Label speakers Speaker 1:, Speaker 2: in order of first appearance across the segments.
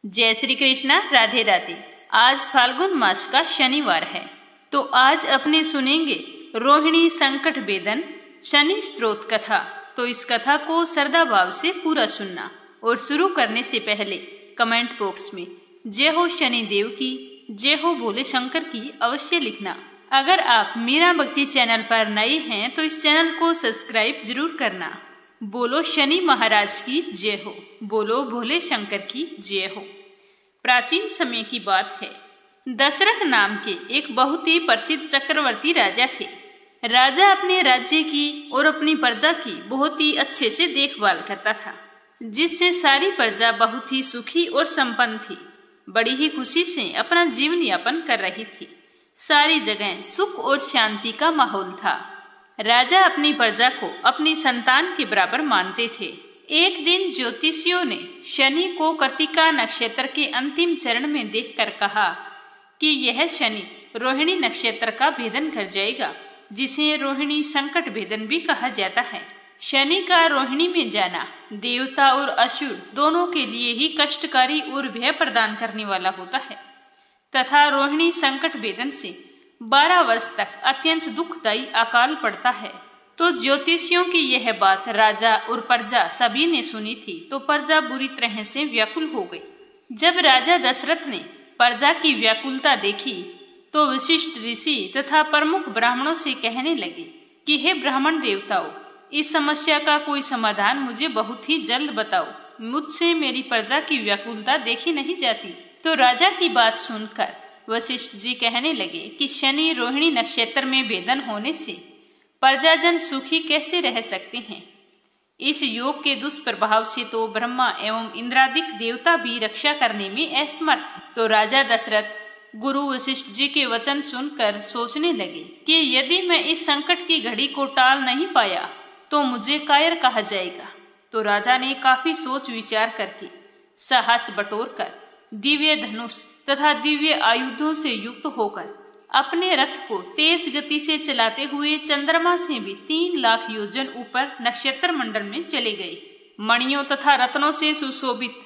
Speaker 1: जय श्री कृष्णा। राधे राधे। आज फाल्गुन मास का शनिवार है, तो आज अपने सुनेंगे रोहिणी संकट वेदन शनि स्तोत्र कथा। तो इस कथा को श्रद्धा भाव से पूरा सुनना और शुरू करने से पहले कमेंट बॉक्स में जय हो शनि देव की, जय हो भोले शंकर की अवश्य लिखना। अगर आप मीरा भक्ति चैनल पर नए हैं तो इस चैनल को सब्सक्राइब जरूर करना। बोलो शनि महाराज की जय हो, बोलो भोले शंकर की जय हो। प्राचीन समय की बात है, दशरथ नाम के एक बहुत ही प्रसिद्ध चक्रवर्ती राजा थे। राजा अपने राज्य की और अपनी प्रजा की बहुत ही अच्छे से देखभाल करता था, जिससे सारी प्रजा बहुत ही सुखी और संपन्न थी। बड़ी ही खुशी से अपना जीवन यापन कर रही थी। सारी जगह सुख और शांति का माहौल था। राजा अपनी प्रजा को अपनी संतान के बराबर मानते थे। एक दिन ज्योतिषियों ने शनि को कृत्तिका नक्षत्र के अंतिम चरण में देखकर कहा कि यह शनि रोहिणी नक्षत्र का भेदन कर जाएगा, जिसे रोहिणी संकट भेदन भी कहा जाता है। शनि का रोहिणी में जाना देवता और असुर दोनों के लिए ही कष्टकारी और भय प्रदान करने वाला होता है, तथा रोहिणी संकट भेदन से 12 वर्ष तक अत्यंत दुखदायी अकाल पड़ता है। तो ज्योतिषियों की यह बात राजा और प्रजा सभी ने सुनी थी, तो प्रजा बुरी तरह से व्याकुल हो गई। जब राजा दशरथ ने प्रजा की व्याकुलता देखी तो वशिष्ठ ऋषि तथा प्रमुख ब्राह्मणों से कहने लगे कि हे ब्राह्मण देवताओं, इस समस्या का कोई समाधान मुझे बहुत ही जल्द बताओ। मुझसे मेरी प्रजा की व्याकुलता देखी नहीं जाती। तो राजा की बात सुनकर वशिष्ठ जी कहने लगे कि शनि रोहिणी नक्षत्र में भेदन होने से प्रजाजन सुखी कैसे रह सकते हैं। इस योग के दुष्प्रभाव से तो ब्रह्मा एवं इंद्रादिक देवता भी रक्षा करने में असमर्थ हैं। तो राजा दशरथ गुरु वशिष्ठ जी के वचन सुनकर सोचने लगे कि यदि मैं इस संकट की घड़ी को टाल नहीं पाया तो मुझे कायर कहा जाएगा। तो राजा ने काफी सोच विचार करके साहस बटोरकर दिव्य धनुष तथा दिव्य आयुधों से युक्त होकर अपने रथ को तेज गति से चलाते हुए चंद्रमा से भी 3 लाख योजन ऊपर नक्षत्र मंडल में चले गए। मणियों तथा रत्नों से सुशोभित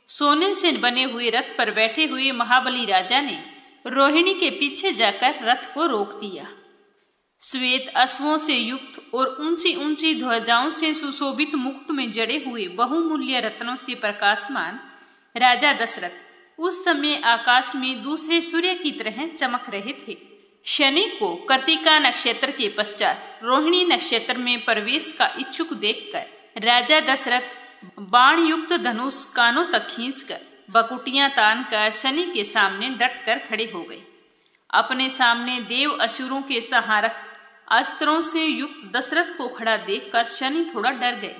Speaker 1: सोने से बने हुए रथ पर बैठे हुए महाबली राजा ने रोहिणी के पीछे जाकर रथ को रोक दिया। श्वेत अश्वों से युक्त और ऊंची ऊंची ध्वजाओं से सुशोभित मुकुट में जड़े हुए बहुमूल्य रत्नों से प्रकाशमान राजा दशरथ उस समय आकाश में दूसरे सूर्य की तरह चमक रहे थे। शनि को कृत्तिका नक्षत्र के पश्चात रोहिणी नक्षत्र में प्रवेश का इच्छुक देखकर राजा दशरथ बाण युक्त धनुष कानों तक खींचकर बकुटियां तान कर शनि के सामने डट कर खड़े हो गए। अपने सामने देव असुरों के सहारक अस्त्रों से युक्त दशरथ को खड़ा देखकर शनि थोड़ा डर गए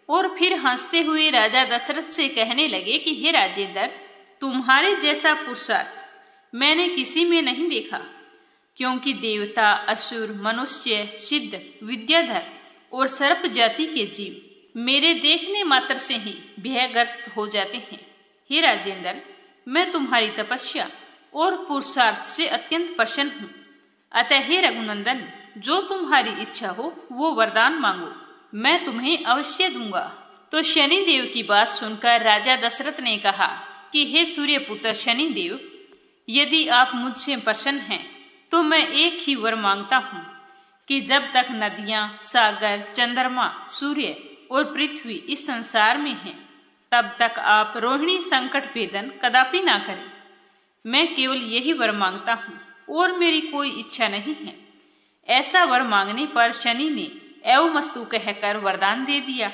Speaker 1: और फिर हंसते हुए राजा दशरथ से कहने लगे कि हे राजेंद्र, तुम्हारे जैसा पुरुषार्थ मैंने किसी में नहीं देखा, क्योंकि देवता, असुर, मनुष्य, सिद्ध, विद्याधर और सर्प जाति के जीव मेरे देखने मात्र से ही भयग्रस्त हो जाते हैं। हे राजेंद्र, मैं तुम्हारी तपस्या और पुरुषार्थ से अत्यंत प्रसन्न हूँ। अतः हे रघुनंदन, जो तुम्हारी इच्छा हो वो वरदान मांगो, मैं तुम्हें अवश्य दूंगा। तो शनि देव की बात सुनकर राजा दशरथ ने कहा कि हे सूर्य पुत्र शनि देव, यदि आप मुझसे प्रसन्न हैं तो मैं एक ही वर मांगता हूँ कि जब तक नदियाँ, सागर, चंद्रमा, सूर्य और पृथ्वी इस संसार में हैं, तब तक आप रोहिणी संकट भेदन कदापि ना करें। मैं केवल यही वर मांगता हूँ और मेरी कोई इच्छा नहीं है। ऐसा वर मांगने पर शनि ने एवमस्तु कहकर वरदान दे दिया।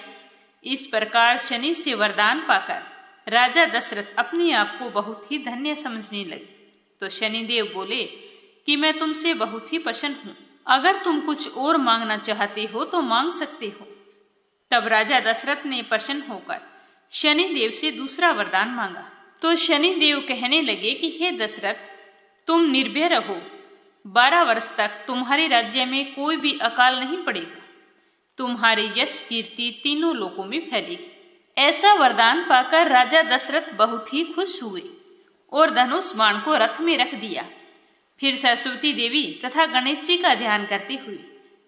Speaker 1: इस प्रकार शनि से वरदान पाकर राजा दशरथ अपने आप को बहुत ही धन्य समझने लगे। तो शनिदेव बोले कि मैं तुमसे बहुत ही प्रसन्न हूँ, अगर तुम कुछ और मांगना चाहते हो तो मांग सकते हो। तब राजा दशरथ ने प्रसन्न होकर शनिदेव से दूसरा वरदान मांगा। तो शनिदेव कहने लगे कि हे दशरथ, तुम निर्भय रहो। 12 वर्ष तक तुम्हारे राज्य में कोई भी अकाल नहीं पड़ेगा। तुम्हारे यश कीर्ति तीनों लोकों में फैलेगी। ऐसा वरदान पाकर राजा दशरथ बहुत ही खुश हुए और धनुष बाण को रथ में रख दिया। फिर सरस्वती देवी तथा गणेश जी का ध्यान करते हुए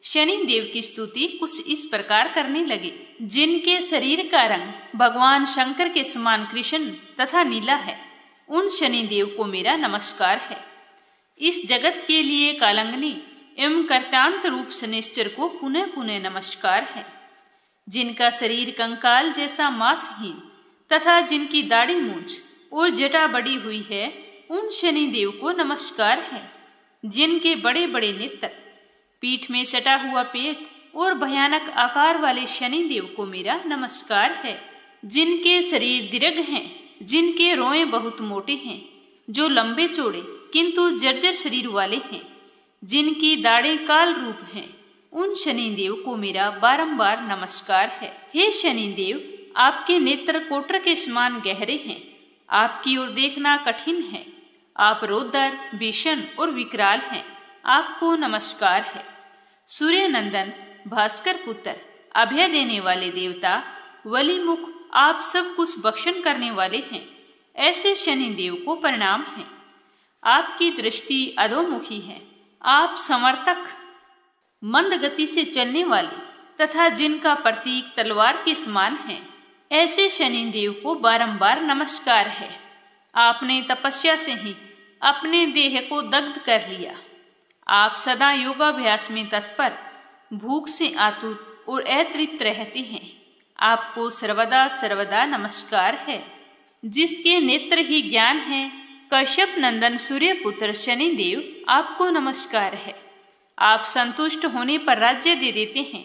Speaker 1: शनि देव की स्तुति कुछ इस प्रकार करने लगे, जिनके शरीर का रंग भगवान शंकर के समान कृष्ण तथा नीला है, उन शनिदेव को मेरा नमस्कार है। इस जगत के लिए कालंगनी एवं कर्तांत रूप शनिश्चर को पुनः पुनः नमस्कार है। जिनका शरीर कंकाल जैसा मांसहीन तथा जिनकी दाढ़ी मूंछ और जटा बड़ी हुई है, उन शनिदेव को नमस्कार है। जिनके बड़े बड़े नेत्र, पीठ में सटा हुआ पेट और भयानक आकार वाले शनिदेव को मेरा नमस्कार है। जिनके शरीर दीर्घ हैं, जिनके रोए बहुत मोटे हैं, जो लंबे चौड़े किंतु जर्जर शरीर वाले हैं, जिनकी दाढ़ें काल रूप हैं, उन शनिदेव को मेरा बारंबार नमस्कार है। हे शनिदेव, आपके नेत्र कोटर के समान गहरे हैं, आपकी ओर देखना कठिन है, आप रौद्र, भीषण और विकराल हैं, आपको नमस्कार है। सूर्य नंदन, भास्कर पुत्र, अभय देने वाले देवता, वलीमुख, आप सब कुछ बख्शन करने वाले हैं, ऐसे शनिदेव को प्रणाम है। आपकी दृष्टि अधोमुखी है, आप समर्थक, मंद गति से चलने वाले तथा जिनका प्रतीक तलवार के समान है, ऐसे शनिदेव को बारंबार नमस्कार है। आपने तपस्या से ही अपने देह को दग्ध कर लिया। आप सदा योगाभ्यास में तत्पर, भूख से आतुर और अतृप्त रहते हैं, आपको सर्वदा सर्वदा नमस्कार है। जिसके नेत्र ही ज्ञान है, कश्यप नंदन सूर्यपुत्र शनिदेव, आपको नमस्कार है। आप संतुष्ट होने पर राज्य दे देते हैं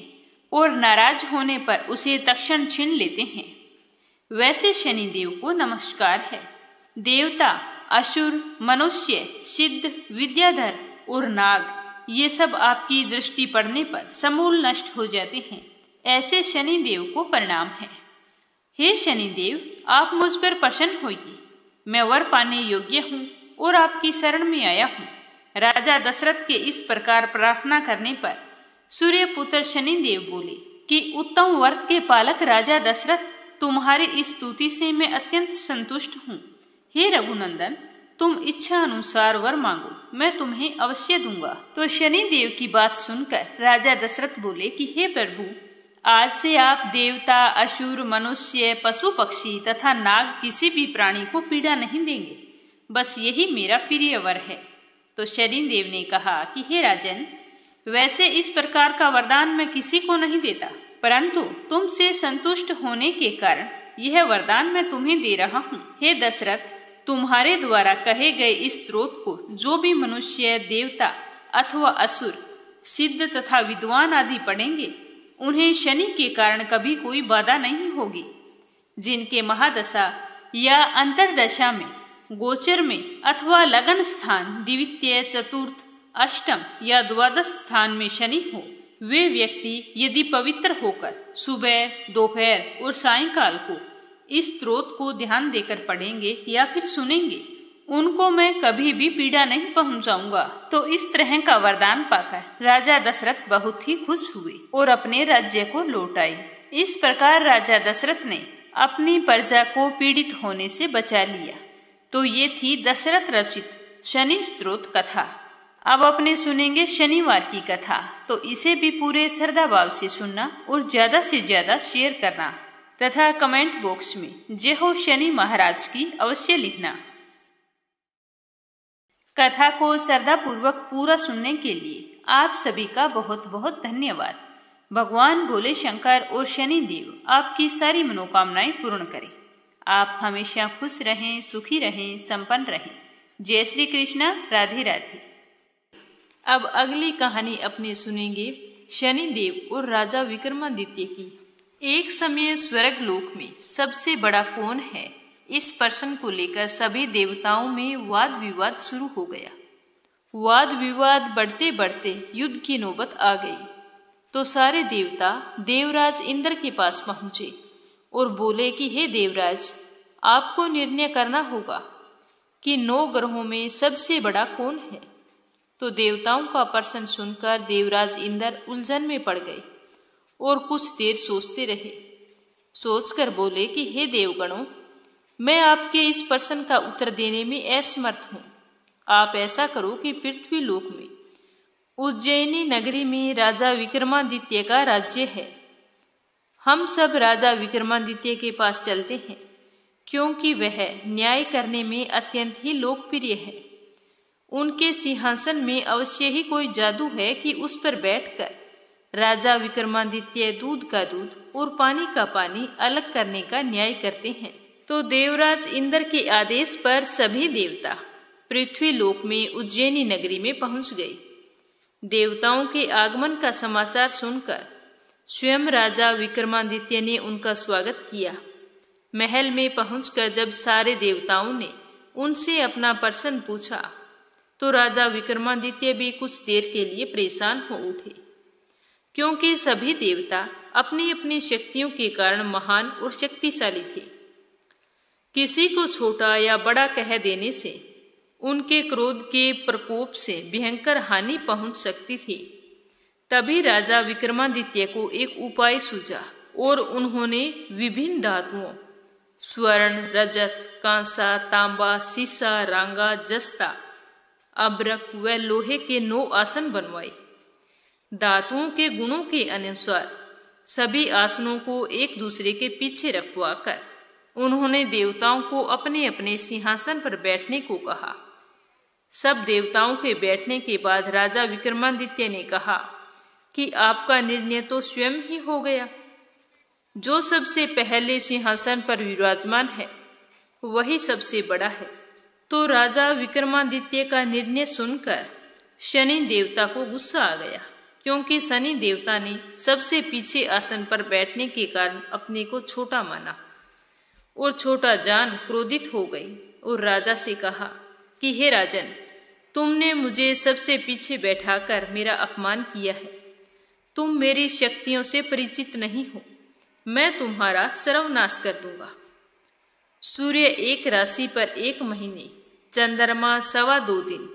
Speaker 1: और नाराज होने पर उसे तक्षण छीन लेते हैं, वैसे शनिदेव को नमस्कार है। देवता, असुर, मनुष्य, सिद्ध, विद्याधर और नाग, ये सब आपकी दृष्टि पड़ने पर समूल नष्ट हो जाते हैं, ऐसे शनिदेव को प्रणाम है। हे शनिदेव, आप मुझ पर प्रसन्न होइए, मैं वर पाने योग्य हूँ और आपकी शरण में आया हूँ। राजा दशरथ के इस प्रकार प्रार्थना करने पर सूर्यपुत्र शनिदेव बोले कि उत्तम वर्त के पालक राजा दशरथ, तुम्हारी इस स्तुति से मैं अत्यंत संतुष्ट हूँ। हे रघुनंदन, तुम इच्छा अनुसार वर मांगो, मैं तुम्हें अवश्य दूंगा। तो शनिदेव की बात सुनकर राजा दशरथ बोले कि हे प्रभु, आज से आप देवता, असुर, मनुष्य, पशु पक्षी तथा नाग किसी भी प्राणी को पीड़ा नहीं देंगे, बस यही मेरा प्रिय वर है। तो शनिदेव ने कहा कि हे राजन, वैसे इस प्रकार का वरदान मैं किसी को नहीं देता, परंतु तुमसे संतुष्ट होने के कारण यह वरदान मैं तुम्हें दे रहा हूँ। हे दशरथ, तुम्हारे द्वारा कहे गए इस स्तोत्र को जो भी मनुष्य, देवता अथवा असुर, सिद्ध तथा विद्वान आदि पढ़ेंगे, उन्हें शनि के कारण कभी कोई बाधा नहीं होगी। जिनके महादशा या अंतरदशा में, गोचर में अथवा लगन स्थान, द्वितीय, चतुर्थ, अष्टम या द्वादश स्थान में शनि हो, वे व्यक्ति यदि पवित्र होकर सुबह, दोपहर और सायंकाल को इस स्तोत्र को ध्यान देकर पढ़ेंगे या फिर सुनेंगे, उनको मैं कभी भी पीड़ा नहीं पहुंचाऊंगा। तो इस तरह का वरदान पाकर राजा दशरथ बहुत ही खुश हुए और अपने राज्य को लौट आए। इस प्रकार राजा दशरथ ने अपनी प्रजा को पीड़ित होने से बचा लिया। तो ये थी दशरथ रचित शनि स्तोत्र कथा। अब अपने सुनेंगे शनिवार की कथा। तो इसे भी पूरे श्रद्धा भाव से सुनना और ज्यादा से ज्यादा शेयर करना तथा कमेंट बॉक्स में जय हो शनि महाराज की अवश्य लिखना। कथा को श्रद्धापूर्वक पूरा सुनने के लिए आप सभी का बहुत बहुत धन्यवाद। भगवान भोले शंकर और शनि देव आपकी सारी मनोकामनाएं पूर्ण करें। आप हमेशा खुश रहें, सुखी रहें, संपन्न रहें। जय श्री कृष्णा, राधे राधे। अब अगली कहानी अपने सुनेंगे शनि देव और राजा विक्रमादित्य की। एक समय स्वर्ग लोक में सबसे बड़ा कौन है, इस प्रश्न को लेकर सभी देवताओं में वाद विवाद शुरू हो गया। वाद विवाद बढ़ते बढ़ते युद्ध की नौबत आ गई। तो सारे देवता देवराज इंद्र के पास पहुंचे और बोले कि हे देवराज, आपको निर्णय करना होगा कि 9 ग्रहों में सबसे बड़ा कौन है। तो देवताओं का प्रश्न सुनकर देवराज इंद्र उलझन में पड़ गए और कुछ देर सोचते रहे। सोचकर बोले कि हे देवगणों, मैं आपके इस प्रश्न का उत्तर देने में असमर्थ हूँ। आप ऐसा करो कि पृथ्वी लोक में उज्जैनी नगरी में राजा विक्रमादित्य का राज्य है। हम सब राजा विक्रमादित्य के पास चलते हैं। क्योंकि वह न्याय करने में अत्यंत ही लोकप्रिय है। उनके सिंहासन में अवश्य ही कोई जादू है कि उस पर बैठकर राजा विक्रमादित्य दूध का दूध और पानी का पानी अलग करने का न्याय करते हैं। तो देवराज इंद्र के आदेश पर सभी देवता पृथ्वी लोक में उज्जैनी नगरी में पहुंच गए। देवताओं के आगमन का समाचार सुनकर स्वयं राजा विक्रमादित्य ने उनका स्वागत किया। महल में पहुंचकर जब सारे देवताओं ने उनसे अपना प्रश्न पूछा तो राजा विक्रमादित्य भी कुछ देर के लिए परेशान हो उठे, क्योंकि सभी देवता अपनी अपनी शक्तियों के कारण महान और शक्तिशाली थे। किसी को छोटा या बड़ा कह देने से उनके क्रोध के प्रकोप से भयंकर हानि पहुंच सकती थी। तभी राजा विक्रमादित्य को एक उपाय सूझा और उन्होंने विभिन्न धातुओं स्वर्ण, रजत, कांसा, तांबा, सीसा, रांगा, जस्ता, अब्रक व लोहे के 9 आसन बनवाए। धातुओं के गुणों के अनुसार सभी आसनों को एक दूसरे के पीछे रखवाकर उन्होंने देवताओं को अपने अपने सिंहासन पर बैठने को कहा। सब देवताओं के बैठने के बाद राजा विक्रमादित्य ने कहा कि आपका निर्णय तो स्वयं ही हो गया। जो सबसे पहले सिंहासन पर विराजमान है वही सबसे बड़ा है। तो राजा विक्रमादित्य का निर्णय सुनकर शनि देवता को गुस्सा आ गया, क्योंकि शनि देवता ने सबसे पीछे आसन पर बैठने के कारण अपने को छोटा माना और छोटा जान क्रोधित हो गई और राजा से कहा कि हे राजन, तुमने मुझे सबसे पीछे बैठाकर मेरा अपमान किया है। तुम मेरी शक्तियों से परिचित नहीं हो। मैं तुम्हारा सर्वनाश कर दूंगा। सूर्य एक राशि पर 1 महीने, चंद्रमा 2.25 दिन,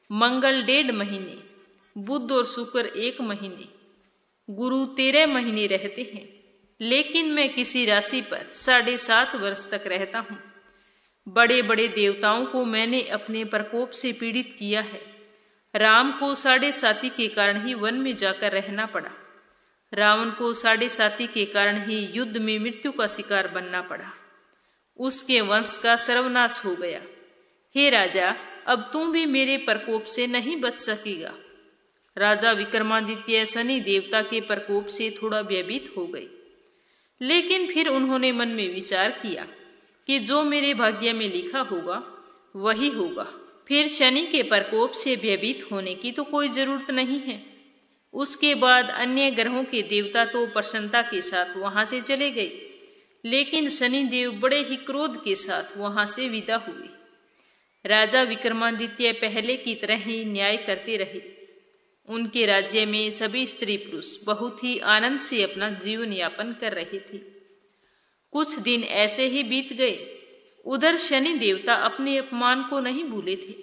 Speaker 1: मंगल 1.5 महीने, बुध और शुक्र 1 महीने, गुरु 13 महीने रहते हैं, लेकिन मैं किसी राशि पर 7.5 वर्ष तक रहता हूँ। बड़े बड़े देवताओं को मैंने अपने प्रकोप से पीड़ित किया है। राम को 7.5 के कारण ही वन में जाकर रहना पड़ा। रावण को 7.5 के कारण ही युद्ध में मृत्यु का शिकार बनना पड़ा। उसके वंश का सर्वनाश हो गया। हे राजा, अब तुम भी मेरे प्रकोप से नहीं बच सकेगा। राजा विक्रमादित्य शनि देवता के प्रकोप से थोड़ा भयभीत हो गए, लेकिन फिर उन्होंने मन में विचार किया कि जो मेरे भाग्य में लिखा होगा वही होगा। फिर शनि के प्रकोप से भयभीत होने की तो कोई जरूरत नहीं है। उसके बाद अन्य ग्रहों के देवता तो प्रसन्नता के साथ वहां से चले गए, लेकिन शनिदेव बड़े ही क्रोध के साथ वहां से विदा हुए। राजा विक्रमादित्य पहले की तरह ही न्याय करते रहे। उनके राज्य में सभी स्त्री पुरुष बहुत ही आनंद से अपना जीवन यापन कर रहे थे। कुछ दिन ऐसे ही बीत गए। उधर शनि देवता अपने अपमान को नहीं भूले थे।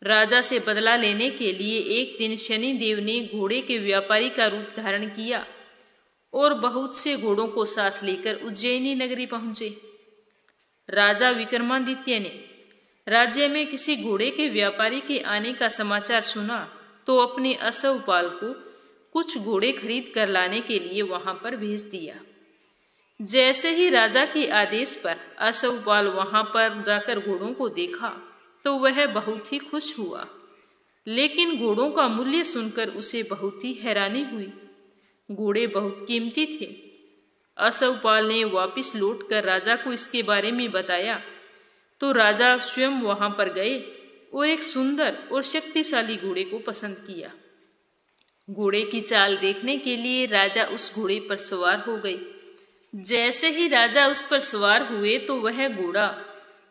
Speaker 1: राजा से बदला लेने के लिए एक दिन शनि देव ने घोड़े के व्यापारी का रूप धारण किया और बहुत से घोड़ों को साथ लेकर उज्जैनी नगरी पहुंचे। राजा विक्रमादित्य ने राज्य में किसी घोड़े के व्यापारी के आने का समाचार सुना तो अपने अश्वपाल को कुछ घोड़े खरीद कर लाने के लिए वहां पर भेज दिया। जैसे ही राजा के आदेश पर अश्वपाल वहां पर जाकर घोड़ों को देखा तो वह बहुत ही खुश हुआ, लेकिन घोड़ों का मूल्य सुनकर उसे बहुत ही हैरानी हुई। घोड़े बहुत कीमती थे। अश्वपाल ने वापस लौटकर राजा को इसके बारे में बताया तो राजा स्वयं वहां पर गए और एक सुंदर और शक्तिशाली घोड़े को पसंद किया। घोड़े की चाल देखने के लिए राजा उस घोड़े पर सवार हो गए। जैसे ही राजा उस पर सवार हुए तो वह घोड़ा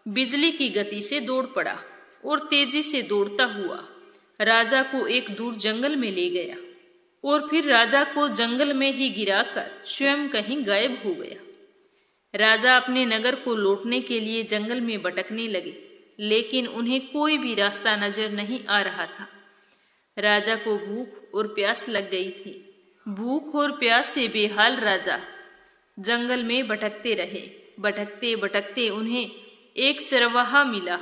Speaker 1: बिजली की गति से दौड़ पड़ा और तेजी से दौड़ता हुआ राजा को एक दूर जंगल में ले गया और फिर राजा को जंगल में ही गिराकर स्वयं कहीं गायब हो गया। राजा अपने नगर को लौटने के लिए जंगल में भटकने लगे, लेकिन उन्हें कोई भी रास्ता नजर नहीं आ रहा था। राजा को भूख और प्यास लग गई थी। भूख और प्यास से बेहाल राजा जंगल में भटकते रहे। भटकते भटकते उन्हें एक चरवाहा मिला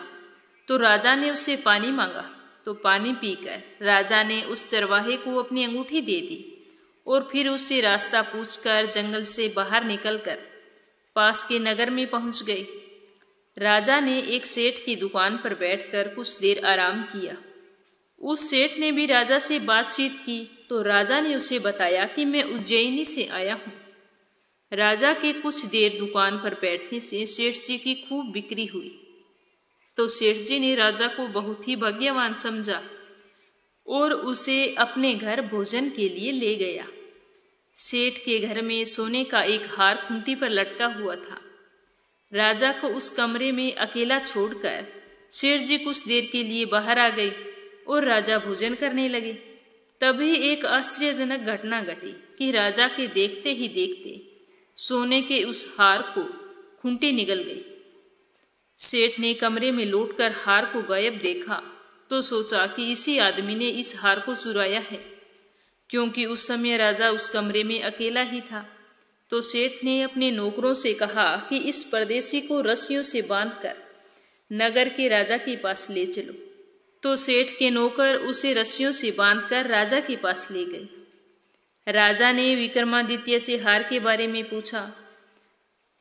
Speaker 1: तो राजा ने उससे पानी मांगा तो पानी पीकर राजा ने उस चरवाहे को अपनी अंगूठी दे दी और फिर उससे रास्ता पूछकर जंगल से बाहर निकलकर पास के नगर में पहुंच गए। राजा ने एक सेठ की दुकान पर बैठकर कुछ देर आराम किया। उस सेठ ने भी राजा से बातचीत की तो राजा ने उसे बताया कि मैं उज्जैनी से आया हूँ। राजा के कुछ देर दुकान पर बैठने से सेठ जी की खूब बिक्री हुई। तो सेठ जी ने राजा को बहुत ही भाग्यवान समझा और उसे अपने घर भोजन के लिए ले गया। सेठ के घर में सोने का एक हार खूंटी पर लटका हुआ था। राजा को उस कमरे में अकेला छोड़कर सेठ जी कुछ देर के लिए बाहर आ गई और राजा भोजन करने लगे। तभी एक आश्चर्यजनक घटना घटी कि राजा के देखते ही देखते सोने के उस हार को खूंटी निगल गई। सेठ ने कमरे में लौटकर हार को गायब देखा तो सोचा कि इसी आदमी ने इस हार को चुराया है, क्योंकि उस समय राजा उस कमरे में अकेला ही था। तो सेठ ने अपने नौकरों से कहा कि इस परदेसी को रस्सियों से बांधकर नगर के राजा के पास ले चलो। तो सेठ के नौकर उसे रस्सियों से बांधकर राजा के पास ले गए। राजा ने विक्रमादित्य से हार के बारे में पूछा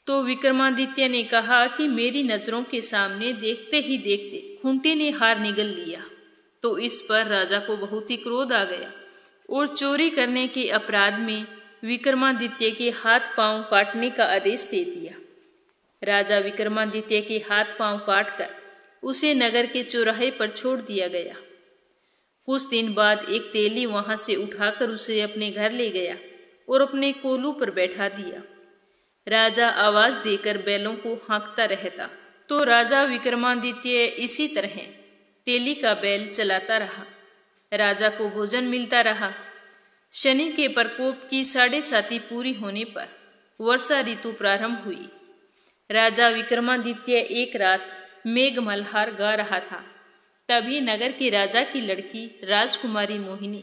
Speaker 1: तो विक्रमादित्य ने कहा कि मेरी नजरों के सामने देखते ही देखते खूंटी ने हार निगल लिया। तो इस पर राजा को बहुत ही क्रोध आ गया और चोरी करने के अपराध में विक्रमादित्य के हाथ पांव काटने का आदेश दे दिया। राजा विक्रमादित्य के हाथ पांव काटकर उसे नगर के चौराहे पर छोड़ दिया गया। कुछ दिन बाद एक तेली वहां से उठाकर उसे अपने घर ले गया और अपने कोलू पर बैठा दिया। राजा आवाज देकर बैलों को हाँकता रहता। तो राजा विक्रमादित्य इसी तरह तेली का बैल चलाता रहा। राजा को भोजन मिलता रहा। शनि के प्रकोप की 7.5 पूरी होने पर वर्षा ऋतु प्रारंभ हुई। राजा विक्रमादित्य एक रात मेघ मल्हार गा रहा था। तभी नगर के राजा की लड़की राजकुमारी मोहिनी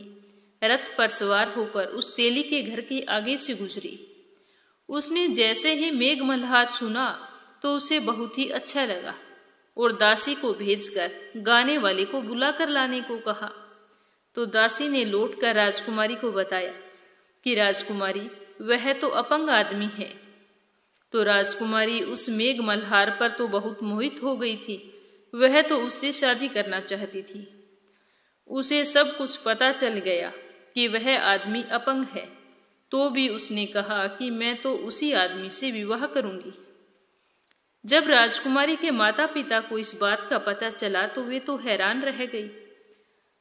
Speaker 1: रथ पर सवार होकर उस तेली के घर के आगे से गुजरी। उसने जैसे ही मेघ मल्हार सुना तो उसे बहुत ही अच्छा लगा और दासी को भेजकर गाने वाले को बुलाकर लाने को कहा। तो दासी ने लौटकर राजकुमारी को बताया कि राजकुमारी वह तो अपंग आदमी है। तो राजकुमारी उस मेघ मल्हार पर तो बहुत मोहित हो गई थी। वह तो उससे शादी करना चाहती थी। उसे सब कुछ पता चल गया कि वह आदमी अपंग है, तो भी उसने कहा कि मैं तो उसी आदमी से विवाह करूंगी। जब राजकुमारी के माता पिता को इस बात का पता चला तो वे तो हैरान रह गई।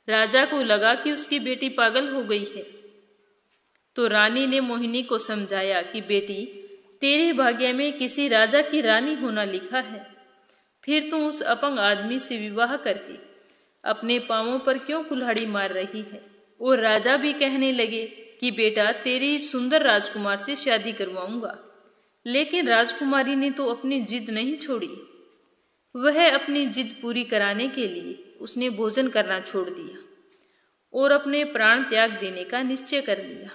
Speaker 1: राजा को लगा कि उसकी बेटी पागल हो गई है। तो रानी ने मोहिनी को समझाया कि बेटी, तेरे भाग्य में किसी राजा की रानी होना लिखा है। फिर तुम उस अपंग आदमी से विवाह करके अपने पांवों पर क्यों कुल्हाड़ी मार रही है। और राजा भी कहने लगे कि बेटा, तेरी सुंदर राजकुमार से शादी करवाऊंगा। लेकिन राजकुमारी ने तो अपनी जिद नहीं छोड़ी। वह अपनी जिद पूरी कराने के लिए उसने भोजन करना छोड़ दिया और अपने प्राण त्याग देने का निश्चय कर लिया।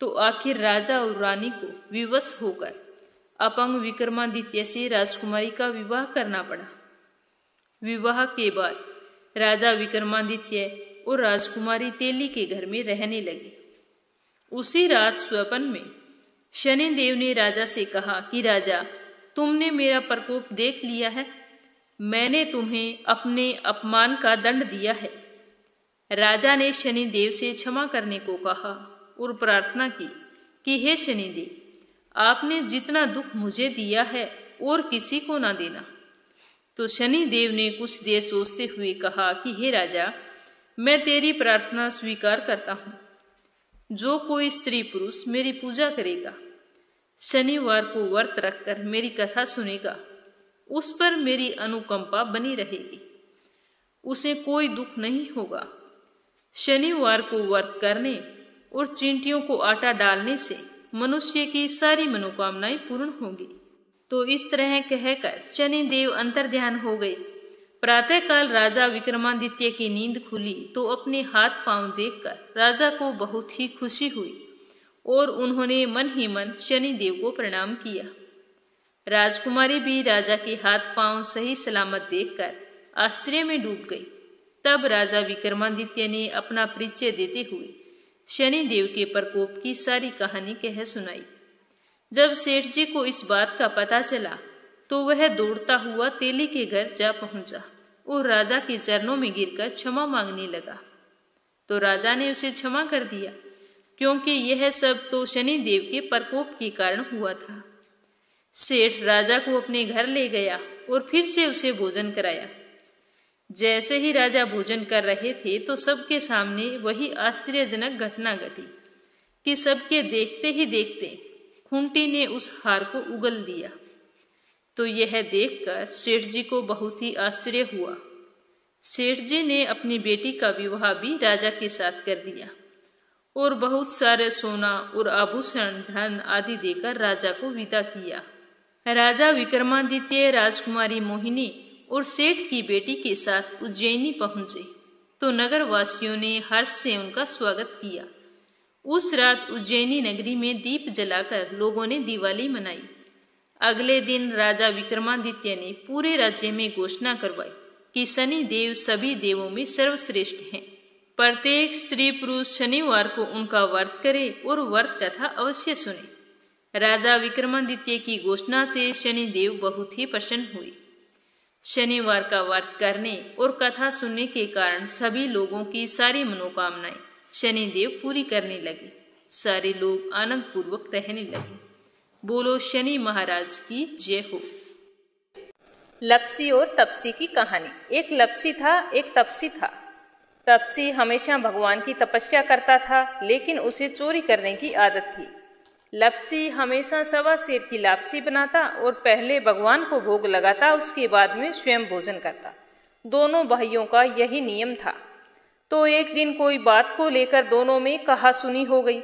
Speaker 1: तो आखिर राजा और रानी को विवश होकर अपंग विक्रमादित्य से राजकुमारी का विवाह करना पड़ा। विवाह के बाद राजा विक्रमादित्य और राजकुमारी तेली के घर में रहने लगे। उसी रात स्वप्न में शनिदेव ने राजा से कहा कि राजा, तुमने मेरा प्रकोप देख लिया है। मैंने तुम्हें अपने अपमान का दंड दिया है। राजा ने शनिदेव से क्षमा करने को कहा और प्रार्थना की कि हे शनिदेव, आपने जितना दुख मुझे दिया है और किसी को ना देना। तो शनिदेव ने कुछ देर सोचते हुए कहा कि हे राजा, मैं तेरी प्रार्थना स्वीकार करता हूँ। जो कोई स्त्री पुरुष मेरी पूजा करेगा, शनिवार को व्रत रखकर मेरी कथा सुनेगा, उस पर मेरी अनुकंपा बनी रहेगी, उसे कोई दुख नहीं होगा। शनिवार को व्रत करने और चींटियों को आटा डालने से मनुष्य की सारी मनोकामनाएं पूर्ण होंगी। तो इस तरह कहकर शनिदेव अंतर्ध्यान हो गए। प्रातःकाल राजा विक्रमादित्य की नींद खुली तो अपने हाथ पांव देखकर राजा को बहुत ही खुशी हुई और उन्होंने मन ही मन शनिदेव को प्रणाम किया। राजकुमारी भी राजा के हाथ पांव सही सलामत देखकर आश्चर्य में डूब गई। तब राजा विक्रमादित्य ने अपना परिचय देते हुए शनिदेव के प्रकोप की सारी कहानी कह सुनाई। जब सेठ जी को इस बात का पता चला तो वह दौड़ता हुआ तेली के घर जा पहुंचा और राजा के चरणों में गिरकर क्षमा मांगने लगा। तो राजा ने उसे क्षमा कर दिया, क्योंकि यह सब तो शनि देव के प्रकोप के कारण हुआ था। सेठ राजा को अपने घर ले गया और फिर से उसे भोजन कराया। जैसे ही राजा भोजन कर रहे थे तो सबके सामने वही आश्चर्यजनक घटना घटी कि सबके देखते ही देखते खूंटी ने उस हार को उगल दिया। तो यह देखकर सेठ जी को बहुत ही आश्चर्य हुआ। सेठ जी ने अपनी बेटी का विवाह भी राजा के साथ कर दिया और बहुत सारे सोना और आभूषण धन आदि देकर राजा को विदा किया। राजा विक्रमादित्य राजकुमारी मोहिनी और सेठ की बेटी के साथ उज्जैनी पहुंचे तो नगर वासियों ने हर्ष से उनका स्वागत किया। उस रात उज्जैनी नगरी में दीप जलाकर लोगों ने दिवाली मनाई। अगले दिन राजा विक्रमादित्य ने पूरे राज्य में घोषणा करवाई कि शनि देव सभी देवों में सर्वश्रेष्ठ हैं। प्रत्येक स्त्री पुरुष शनिवार को उनका व्रत करे और व्रत कथा अवश्य सुने। राजा विक्रमादित्य की घोषणा से शनि देव बहुत ही प्रसन्न हुए। शनिवार का व्रत करने और कथा सुनने के कारण सभी लोगों की सारी मनोकामनाएं शनि देव पूरी करने लगे। सारे लोग आनंद पूर्वक रहने लगे। बोलो शनि महाराज की जय हो।
Speaker 2: लपसी और तपसी की कहानी। एक लपसी था, एक तपसी था। तपसी हमेशा भगवान की तपस्या करता था, लेकिन उसे चोरी करने की आदत थी। लपसी हमेशा सवा सेर की लापसी बनाता और पहले भगवान को भोग लगाता, उसके बाद में स्वयं भोजन करता। दोनों भाइयों का यही नियम था। तो एक दिन कोई बात को लेकर दोनों में कहासुनी हो गई।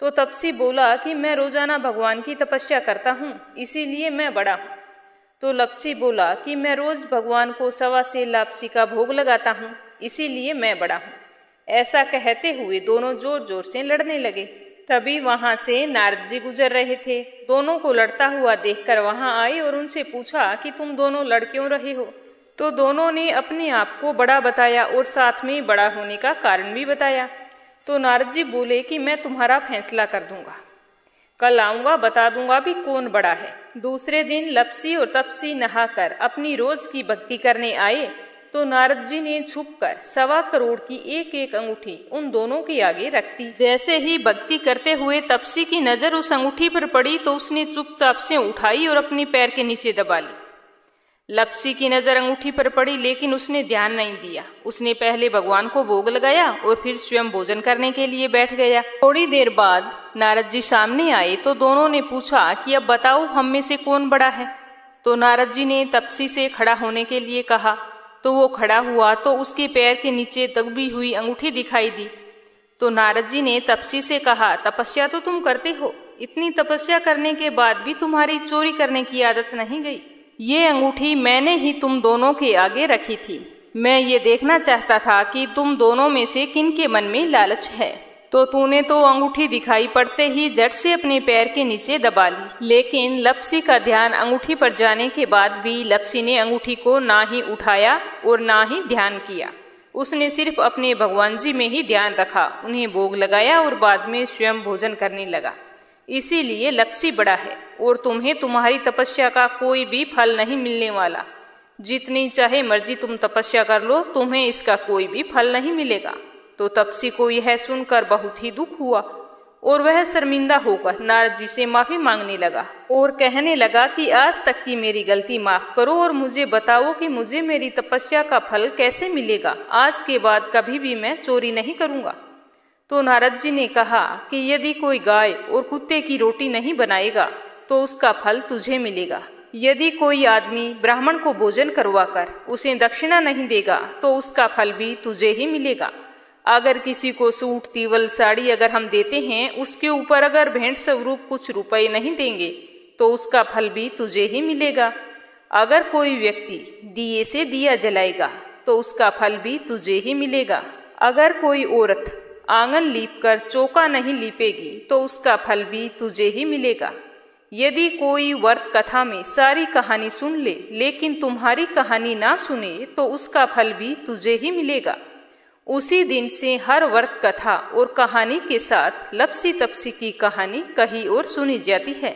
Speaker 2: तो तपसी बोला कि मैं रोजाना भगवान की तपस्या करता हूँ, इसीलिए मैं बड़ा हूँ। तो लपसी बोला कि मैं रोज भगवान को सवा सेर लापसी का भोग लगाता हूँ, इसीलिए मैं बड़ा हूँ। ऐसा कहते हुए दोनों जोर जोर से लड़ने लगे। तभी वहां से नारद जी गुजर रहे थे। दोनों को लड़ता हुआ देखकर वहां आए और उनसे पूछा कि तुम दोनों लड़ क्यों रहे हो। तो दोनों ने अपने आप को बड़ा बताया और साथ में बड़ा होने का कारण भी बताया। तो नारद जी बोले कि मैं तुम्हारा फैसला कर दूंगा, कल आऊंगा, बता दूंगा भी कौन बड़ा है। दूसरे दिन लपसी और तपसी नहाकर अपनी रोज की भक्ति करने आए तो नारद जी ने छुपकर 1.25 करोड़ की एक एक अंगूठी उन दोनों के आगे रख दी। जैसे ही भक्ति करते हुए तपसी की नजर उस अंगूठी पर पड़ी तो उसने चुपचाप से उठाई और अपने पैर के नीचे दबा ली। लपसी की नजर अंगूठी पर पड़ी, लेकिन उसने ध्यान नहीं दिया। उसने पहले भगवान को भोग लगाया और फिर स्वयं भोजन करने के लिए बैठ गया। थोड़ी देर बाद नारद जी सामने आए तो दोनों ने पूछा कि अब बताओ हम में से कौन बड़ा है। तो नारद जी ने तपसी से खड़ा होने के लिए कहा। तो वो खड़ा हुआ तो उसके पैर के नीचे दबी हुई अंगूठी दिखाई दी। तो नारद जी ने तपसी से कहा, तपस्या तो तुम करते हो, इतनी तपस्या करने के बाद भी तुम्हारी चोरी करने की आदत नहीं गई। ये अंगूठी मैंने ही तुम दोनों के आगे रखी थी। मैं ये देखना चाहता था कि तुम दोनों में से किन के मन में लालच है। तो तूने तो अंगूठी दिखाई पड़ते ही झट से अपने पैर के नीचे दबा ली। लेकिन लपसी का ध्यान अंगूठी पर जाने के बाद भी लपसी ने अंगूठी को ना ही उठाया और ना ही ध्यान किया। उसने सिर्फ अपने भगवान जी में ही ध्यान रखा, उन्हें भोग लगाया और बाद में स्वयं भोजन करने लगा। इसीलिए लपसी बड़ा है और तुम्हें तुम्हारी तपस्या का कोई भी फल नहीं मिलने वाला। जितनी चाहे मर्जी तुम तपस्या कर लो, तुम्हें इसका कोई भी फल नहीं मिलेगा। तो तपसी को यह सुनकर बहुत ही दुख हुआ और वह शर्मिंदा होकर नारद जी से माफी मांगने लगा और कहने लगा कि आज तक की मेरी गलती माफ करो और मुझे बताओ कि मुझे मेरी तपस्या का फल कैसे मिलेगा। आज के बाद कभी भी मैं चोरी नहीं करूंगा। तो नारद जी ने कहा कि यदि कोई गाय और कुत्ते की रोटी नहीं बनाएगा तो उसका फल तुझे मिलेगा। यदि कोई आदमी ब्राह्मण को भोजन करवाकर उसे दक्षिणा नहीं देगा तो उसका फल भी तुझे ही मिलेगा। अगर किसी को सूट, तीवल, साड़ी अगर हम देते हैं, उसके ऊपर अगर भेंट स्वरूप कुछ रुपए नहीं देंगे तो उसका फल भी तुझे ही मिलेगा। अगर कोई व्यक्ति दिए से दिया जलाएगा तो उसका फल भी तुझे ही मिलेगा। अगर कोई औरत आंगन लीपकर चौका नहीं लीपेगी तो उसका फल भी तुझे ही मिलेगा। यदि कोई व्रत कथा में सारी कहानी सुन ले लेकिन तुम्हारी कहानी ना सुने तो उसका फल भी तुझे ही मिलेगा। उसी दिन से हर व्रत कथा और कहानी के साथ लपसी तपसी की कहानी कहीं और सुनी जाती है।